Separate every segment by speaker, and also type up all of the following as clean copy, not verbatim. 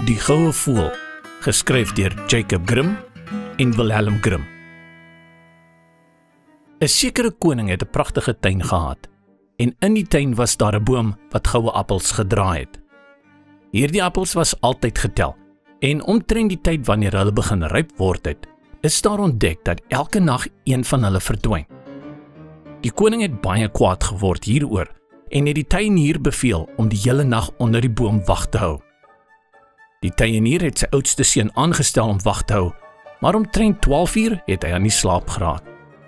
Speaker 1: Die Goue Voël, geskryf deur Jacob Grimm en Wilhelm Grimm. 'n Sekere koning het 'n pragtige tuin gehad, en in die tuin was daar 'n boom wat goue appels gedra het. Hierdie appels was altyd getel, en omtrent die tyd wanneer hulle begin ryp word het, is daar ontdek dat elke nag een van hulle verdwyn. Die koning het baie kwaad geword hieroor, en het die tuinier beveel om die hele nag onder die boom wag te hou. Die tuinier het sy oudste seun aangestel om wag te hou, maar omtrent 12 uur het hy aan die slaap geraak,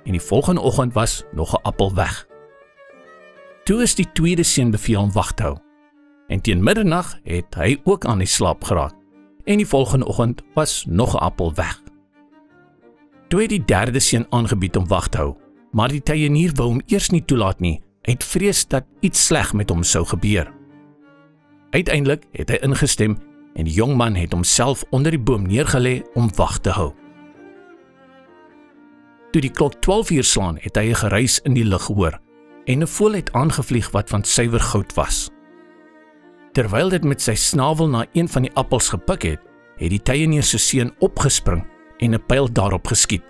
Speaker 1: en die volgende oggend was nog 'n appel weg. Toe is die tweede seun beveel om wag te hou, en teen middernag het hy ook aan die slaap geraak, en die volgende oggend was nog 'n appel weg. Toe het die derde seun aangebied om wag te hou, maar die tuinier wou hom eers nie toelaat nie, uit vrees dat iets sleg met hom sou gebeur. Uiteindelik het hy ingestem, en die jong man het homself onder die boom neergelê om wag te hou. Toe die klok 12 uur slaan, het hy 'n geruis in die lug gehoor, en 'n voël het aangevlieg wat van suiwer goud was. Terwyl dit met sy snavel na een van die appels gepik het, het die tuinier se seun opgespring en 'n pyl daarop geskiet.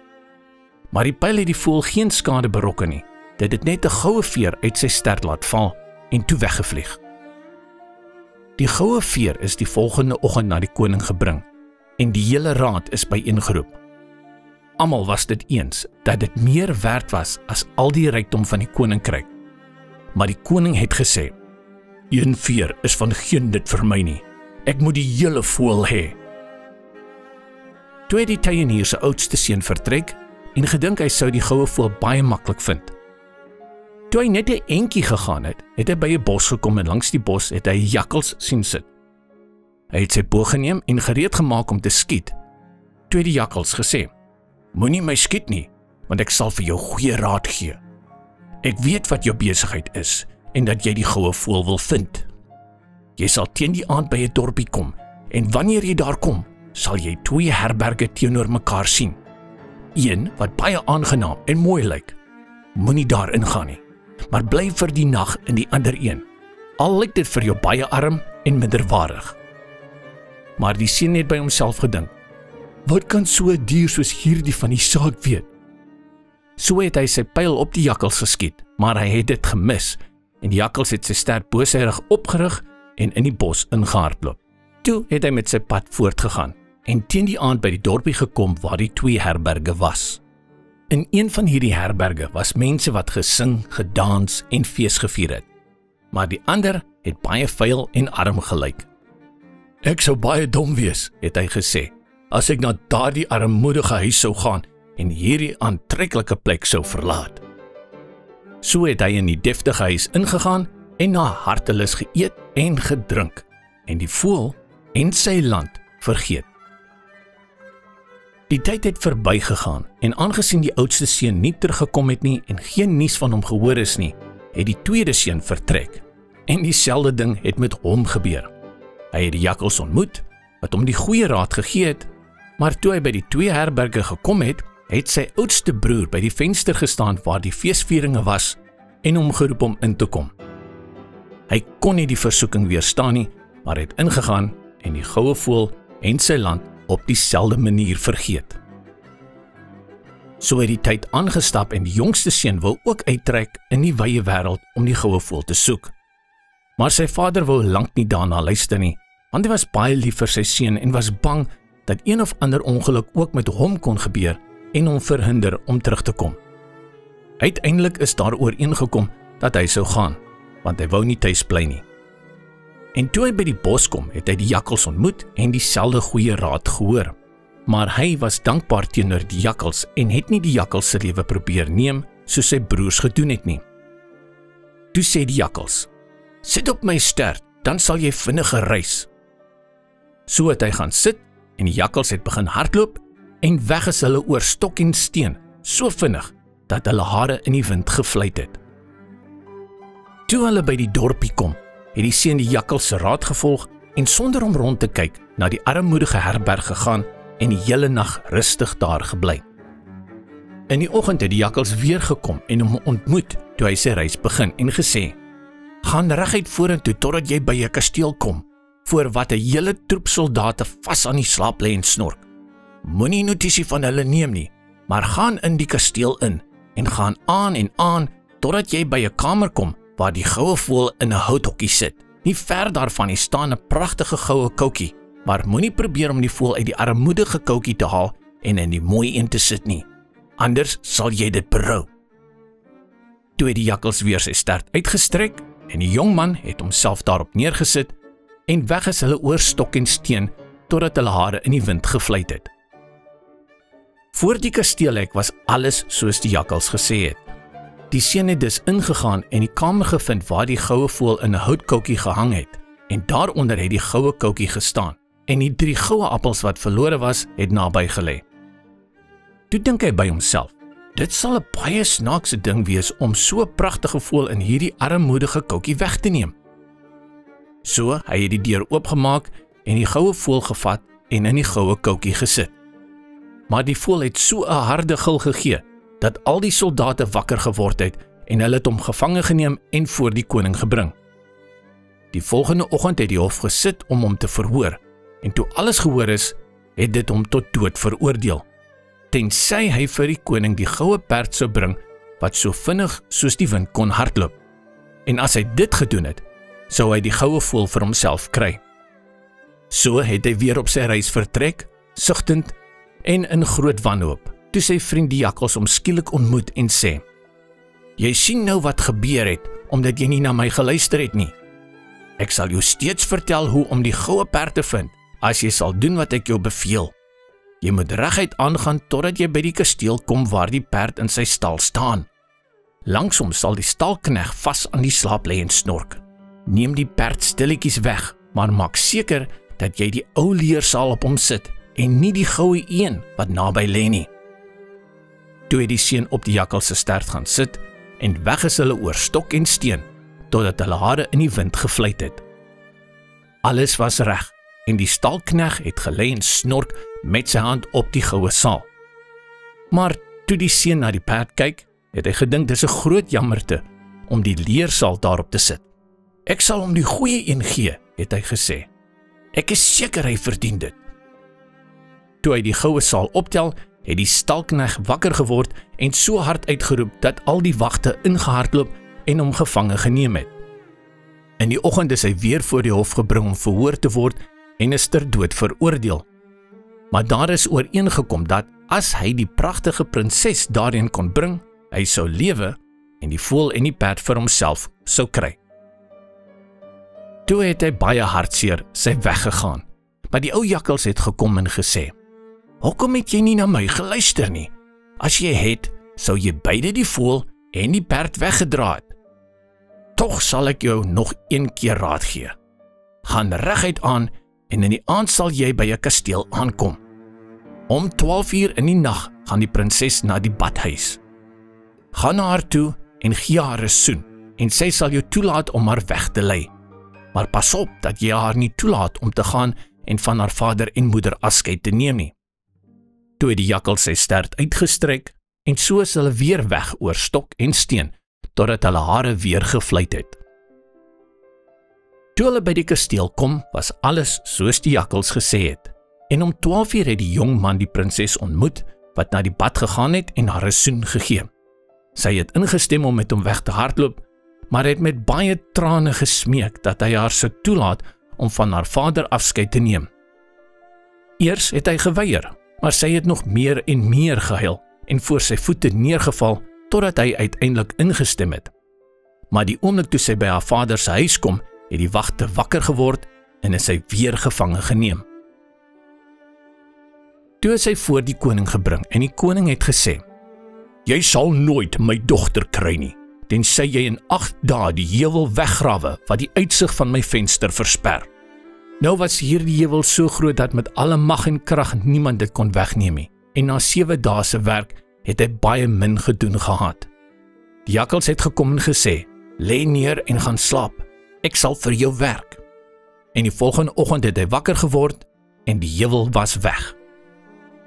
Speaker 1: Maar die pyl het die voël geen skade berokken nie, dit het net 'n goue veer uit sy stert laat val en toe weggevlieg. Die goue veer is die volgende oggend na die koning gebring, en die hele raad is byeengeroep. Almal was dit eens dat dit meer werd was as al die rykdom van die koninkryk. Maar die koning het gesê, "Een veer is van geen nut vir my nie. Ek moet die hele voël hê." Toe het die tuinier se oudste seun vertrek en gedink hy sou die goue voël baie maklik vind. Toe hy net 'n entjie gegaan het, het hy by 'n bos gekom en langs die bos het hy jakkals sien sit. Hy het sy boog geneem en gereed gemaak om te skiet. Toe het die jakkals gesê, "Moenie my skiet nie, want ek sal vir jou goeie raad gee. Ek weet wat jou besigheid is en dat jy die goue voël wil vind. Jy sal teen die aand by 'n dorpie kom, en wanneer jy daar kom, sal jy 2 herberge teenoor mekaar sien. Een wat baie aangenaam en mooi lyk. Moenie daar ingaan nie, maar bly vir die nag in die ander een, al lyk dit vir jou baie arm en minderwaardig." Maar die seun het by homself gedink, "Wat kan so 'n dier soos hierdie van die saak weet?" So het hy sy pyl op die jakkals geskiet, maar hy het dit gemis, en die jakkals het sy stert bo sy rug opgerig en in die bos ingehardloop. Toe het hy met sy pad voortgegaan, en teen die aand by die dorpie gekom waar die 2 herberge was. In een van hierdie herberge was mense wat gesing, gedans en fees gevier het, maar die ander het baie vuil en arm gelyk. "Ek sou baie dom wees," het hy gesê, "as ek na daardie armoedige huis sou gaan en hierdie aantreklike plek sou verlaat." So het hy in die deftige huis ingegaan en na hartelus geëet en gedrink, en die voël en sy land vergeet. Die tyd het verbygegaan, en aangesien die oudste seun nie teruggekom het nie en geen nuus van hom gehoor is nie, het die tweede seun vertrek, en dieselfde ding het met hom gebeur. Hy het die jakkals ontmoet, wat hom die goeie raad gegee het, maar toe hy by die 2 herberge gekom het, het sy oudste broer by die venster gestaan waar die feesvieringe was, en hom geroep om in te kom. Hy kon nie die versoeking weerstaan nie, maar het ingegaan en die goue voël en sy land op dieselfde manier vergeet. So het die tyd aangestap en die jongste seun wou ook uittrek in die wye wêreld om die goue voël te soek. Maar sy vader wou lank nie daarna luister nie, want hy was baie lief vir sy seun en was bang dat een of ander ongeluk ook met hom kon gebeur en hom verhinder om terug te kom. Uiteindelik is daar ooreengekom dat hy sou gaan, want hy wou nie tuis bly nie. En toe hy by die bos kom, het hy die jakkals ontmoet en dieselfde goeie raad gehoor. Maar hy was dankbaar teenoor die jakkals en het nie die jakkals se lewe probeer neem soos sy broers gedoen het nie. Toe sê die jakkals, "Sit op my stert, dan sal jy vinniger reis." So het hy gaan sit en die jakkals het begin hardloop en weg is hulle oor stok en steen, so vinnig dat hulle hare in die wind gevlieg het. Toe hulle by die dorpie kom, het die seun die jakkals se raad gevolg en sonder om rond te kyk na die armoedige herberg gegaan en die hele nag rustig daar gebly. In die oggend het die jakkals weer gekom en hom ontmoet toe hy sy reis begin en gesê, "Gaan reguit vorentoe totdat jy by 'n kasteel kom. voor wat 'n hele troep soldate vas aan die slaap lê en snork. Moenie notisie van hulle neem nie, maar gaan in die kasteel in en gaan aan en aan totdat jy by 'n kamer kom waar die goue voël in 'n houthokkie sit. Nie ver daarvan staan 'n pragtige goue koutjie, maar moenie probeer om die voël uit die armoedige koutjie te haal en in die mooi een te sit nie. Anders sal jy dit berou. Toe het die jakkals weer sy stert uitgestrek en die jong man het homself daarop neergesit en weg is hulle oor stok en steen totdat hulle hare in die wind gefluit het. Voor die kasteelhek was alles soos die jakkals gesê het. Die seun het dus ingegaan en die kamer gevind waar die goue voël in 'n houtkoutjie gehang het en daaronder het die goue koutjie gestaan en die 3 goue appels wat verlore was, het naby gelê. Toe dink hy by homself, dit sal 'n baie snaakse ding wees om so 'n pragtige voël in hierdie armoedige koutjie weg te neem. So, hy het die deur oopgemaak en die goue voël gevat en in die goue koutjie gesit. Maar die voël het so 'n harde gil gegee, dat al die soldate wakker geword het en hulle het hom gevange geneem en voor die koning gebring. Die volgende oggend het die hof gesit om hom te verhoor, en toe alles gehoor is, het dit hom tot dood veroordeel, tensy hy vir die koning die goue perd sou bring, wat so vinnig soos die wind kon hardloop. En as hy dit gedoen het, sou hy die goue voël vir homself kry. So het hy weer op sy reis vertrek, sugtend en in groot wanhoop, toe sy vriend die jakkals hom skielik ontmoet en sê, jy sien nou wat gebeur het, omdat jy nie na my geluister het nie. Ek sal jou steeds vertel hoe om die goue perd te vind, as jy sal doen wat ek jou beveel. Jy moet reguit aangaan totdat jy by die kasteel kom waar die perd in sy stal staan. Langsom sal die stalkneg vas aan die slaap lê en snork. Neem die perd stilletjies weg, maar maak seker dat jy die ou leersaal op hom sit en nie die goue een wat naby lê nie. Toe het die seun op die jakkals se stert gaan sit en weg is hulle oor stok en steen totdat hulle hare in die wind gefluit het. Alles was reg en die stalkneg het gelê en snork met sy hand op die goue saal. Maar toe die seun na die perd kyk, het hy gedink dis 'n groot jammerte om die leersaal daarop te sit. Ek sal hom die goeie een gee, het hy gesê. Ek is seker hy verdien dit. Toe hy die goue saal optel, het die stalkneg wakker geword en so hard uitgeroep dat al die wagte ingehardloop en hom gevange geneem het. In die oggend is hy weer voor die hof gebring om verhoor te word en is ter dood veroordeel. Maar daar is ooreengekom dat as hy die pragtige prinses daarin kon bring, hy sou lewe en die voël en die perd vir homself sou kry. Toe het hy baie hartseer sy weg gegaan, maar die ou jakkals het gekom en gesê, hoekom het jy nie na my geluister nie? As jy het, sou jy beide die voël en die perd weggedra het. Tog sal ek jou nog een keer raad gee. Gaan reguit aan en in die aand sal jy by 'n kasteel aankom. Om 12 uur in die nag gaan die prinses na die badhuis. Ga na haar toe en gee haar 'n soen en sy sal jou toelaat om haar weg te lei. Maar pas op dat jy haar nie toelaat om te gaan en van haar vader en moeder afskeid te neem nie. Toe het die jakkals sy stert uitgestrek en so is hulle weer weg oor stok en steen, totdat hulle hare weer gefluit het. Toe hulle by die kasteel kom, was alles soos die jakkals gesê het, en om 12 uur het die jong man die prinses ontmoet, wat na die bad gegaan het en haar 'n soen gegee. Sy het ingestem om met hom weg te hardloop, maar het met baie trane gesmeek dat hy haar sou toelaat om van haar vader afskeid te neem. Eers het hy geweier, maar sy het nog meer en meer gehuil en voor sy voete neergeval totdat hy uiteindelik ingestem het. Maar die oomblik toe sy by haar vader se huis kom, het die wagte wakker geword en is sy weer gevange geneem. Toe is hy voor die koning gebring en die koning het gesê, jy sal nooit my dogter kry nie, tensy jy in 8 dae die heuwel weggrawe wat die uitsig van my venster versper. Nou was hierdie heuwel so groot dat met alle mag en krag niemand dit kon wegneem nie, en na 7 dae se werk het hy baie min gedoen gehad. Die jakkals het gekom en gesê, lê neer en gaan slaap, ek sal vir jou werk. En die volgende oggend het hy wakker geword en die heuwel was weg.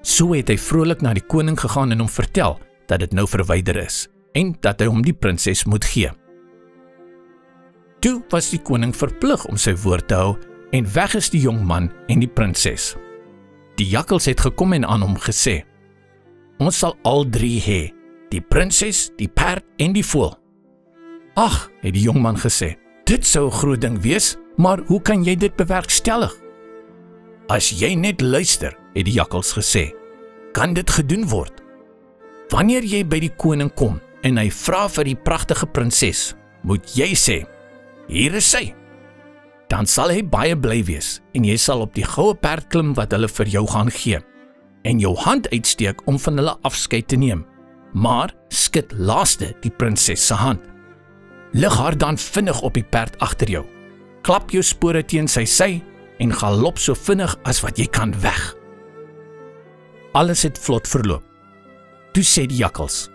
Speaker 1: So het hy vrolik na die koning gegaan en hom vertel dat dit nou verwyder is en dat hy hom die prinses moet gee. Toe was die koning verplig om sy woord te hou En weg is die jong man en die prinses. Die jakkals het gekom en aan hom gesê, ons sal al 3 hê, die prinses, die perd en die voël. Ag, het die jong man gesê, dit sou 'n groot ding wees, maar hoe kan jy dit bewerkstellig? As jy net luister, het die jakkals gesê, kan dit gedoen word. Wanneer jy by die koning kom en hy vra vir die pragtige prinses, moet jy sê, hier is sy. Dan sal hy baie bly wees en jy sal op die goue perd klim wat hulle vir jou gaan gee en jou hand uitsteek om van hulle afskeid te neem. Maar skud laaste die prinses se hand. Lig haar dan vinnig op die perd agter jou. Klap jou spore teen sy sy en galop so vinnig as wat jy kan weg. Alles het vlot verloop. Toe sê die jakkals,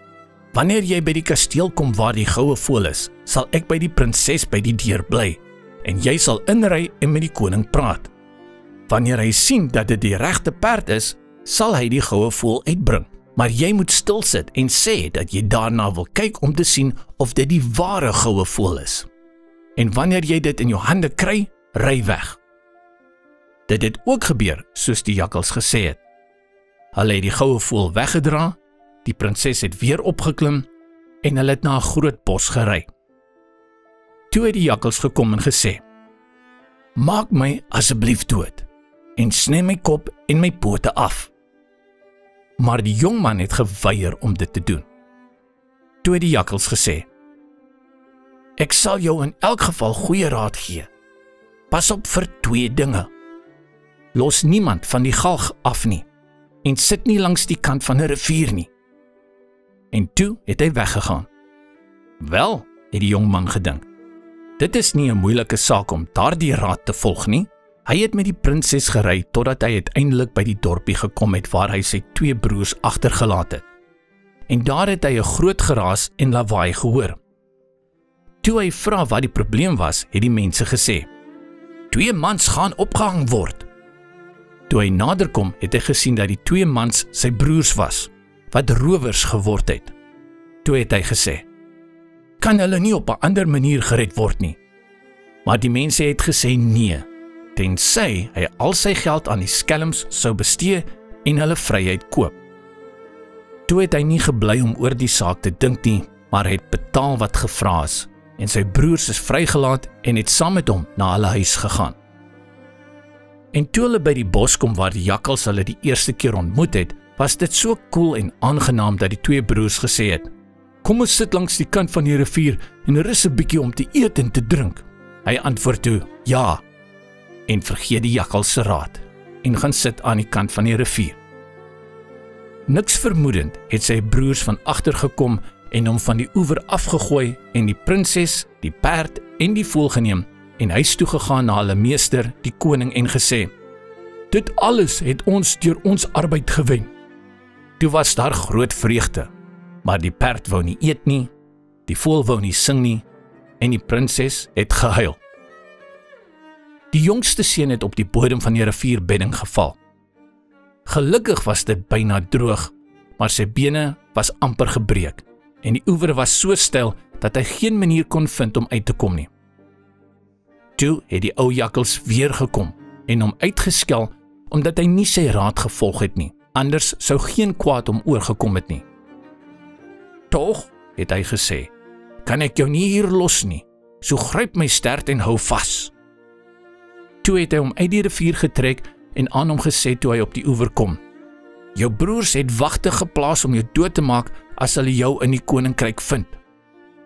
Speaker 1: wanneer jy by die kasteel kom waar die goue voël is, sal ek by die prinses by die deur bly en jy sal inry en met die koning praat. Wanneer hy sien dat dit die regte perd is, sal hy die goue voël uitbring. Maar jy moet stil sit en sê dat jy daarna wil kyk om te sien of dit die ware goue voël is. En wanneer jy dit in jou hande kry, ry weg. Dit het ook gebeur soos die jakkals gesê het. Hulle het die goue voël weggedra, die prinses het weer opgeklim en hulle het na 'n groot bos gery. Toe het die jakkals gekom en gesê, maak my asseblief dood en sny my kop en my pote af. Maar die jong man het geweier om dit te doen. Toe het die jakkals gesê, ek sal jou in elk geval goeie raad gee. Pas op vir 2 dinge. Los niemand van die galg af nie en sit nie langs die kant van 'n rivier nie. En toe het hy weggegaan. Wel, het die jong man gedink, dit is nie 'n moeilike saak om daardie raad te volg nie. Hy het met die prinses gery totdat hy uiteindelik by die dorpie gekom het waar hy sy 2 broers agtergelaat het. En daar het hy 'n groot geraas en lawaai gehoor. Toe hy vra wat die probleem was, het die mense gesê, 2 mans gaan opgehang word. Toe hy naderkom, het hy gesien dat die 2 mans sy broers was, wat rowers geword het. Toe het hy gesê, kan hulle nie op 'n ander manier gered word nie? Maar die mense het gesê nee, tensy hy al sy geld aan die skelms sou bestee en hulle vryheid koop. Toe het hy nie gebly om oor die saak te dink nie, maar het betaal wat gevra is, en sy broers is vrygelaat en het saam met hom na hulle huis gegaan. En toe hulle by die bos kom waar die jakkals hulle die eerste keer ontmoet het, was dit so koel en aangenaam dat die 2 broers gesê het, kom ons sit langs die kant van die rivier en rus 'n bietjie om te eet en te drink. Hy antwoord toe, ja, en vergeet die jakkals se raad, en gaan sit aan die kant van die rivier. Niks vermoedend het sy broers van agter gekom en hom van die oewer afgegooi en die prinses, die perd en die voël geneem en huis toe gegaan na hulle meester, die koning, en gesê, dit alles het ons deur ons arbeid gewen. Toe was daar groot vreugde, maar die perd wou nie eet nie, die voël wou nie sing nie en die prinses het gehuil. Die jongste seun het op die bodem van die rivierbedding geval. Gelukkig was dit byna droog, maar sy bene was amper gebreek en die oewer was so steil dat hy geen manier kon vind om uit te kom nie. Toe het die ou jakkals weer gekom en hom uitgeskel omdat hy nie sy raad gevolg het nie, anders sou geen kwaad hom oorgekom het nie. Tog, het hy gesê, kan ek jou nie hier los nie, so gryp my stert en hou vas. Toe het hy hom uit die rivier getrek en aan hom gesê toe hy op die oewer kom, jou broers het wagte geplaas om jou dood te maak as hulle jou in die koninkryk vind.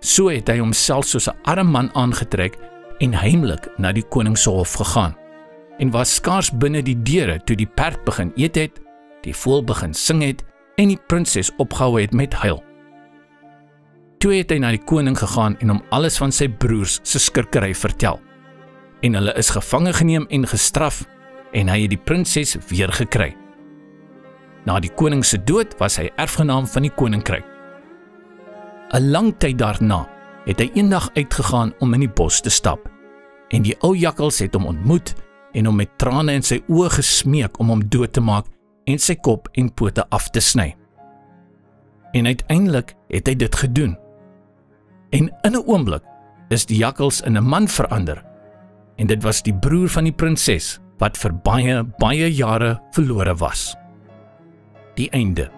Speaker 1: So het hy homself soos 'n arm man aangetrek en heimlik na die koning se hof gegaan, en was skaars binne die deure toe die perd begin eet het, die voël begin sing het en die prinses opgehou het met huil. Toe het hy na die koning gegaan en hom alles van sy broers se skurkery vertel, en hulle is gevange geneem en gestraf, en hy het die prinses weer gekry. Na die koning se dood was hy erfgenaam van die koninkryk. 'n Lang tyd daarna het hy eendag uitgegaan om in die bos te stap, en die ou jakkals het hom ontmoet en hom met trane in sy oë gesmeek om hom dood te maak en sy kop en pote af te sny. En uiteindelik het hy dit gedoen. En in 'n oomblik is die jakkals in 'n man verander, en dit was die broer van die prinses wat vir baie jare verlore was. Die einde.